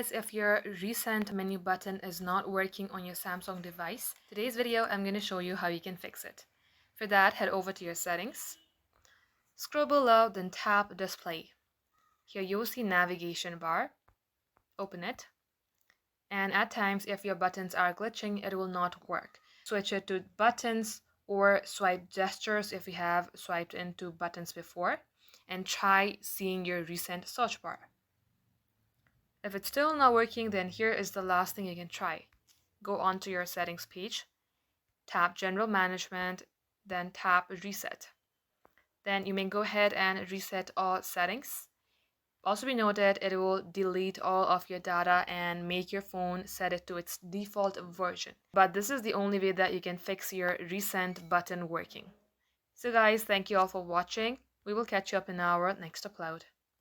guys, if your recent menu button is not working on your Samsung device, today's video I'm going to show you how you can fix it. For that, head over to your settings, scroll below, then tap display. Here you will see navigation bar, open it, and at times if your buttons are glitching, it will not work. Switch it to buttons or swipe gestures if you have swiped into buttons before, and try seeing your recent search bar. If it's still not working, then here is the last thing you can try. Go on to your settings page, tap General Management, then tap Reset. Then you may go ahead and reset all settings. Also be noted, it will delete all of your data and make your phone set it to its default version. But this is the only way that you can fix your recent button working. So guys, thank you all for watching. We will catch you up in our next upload.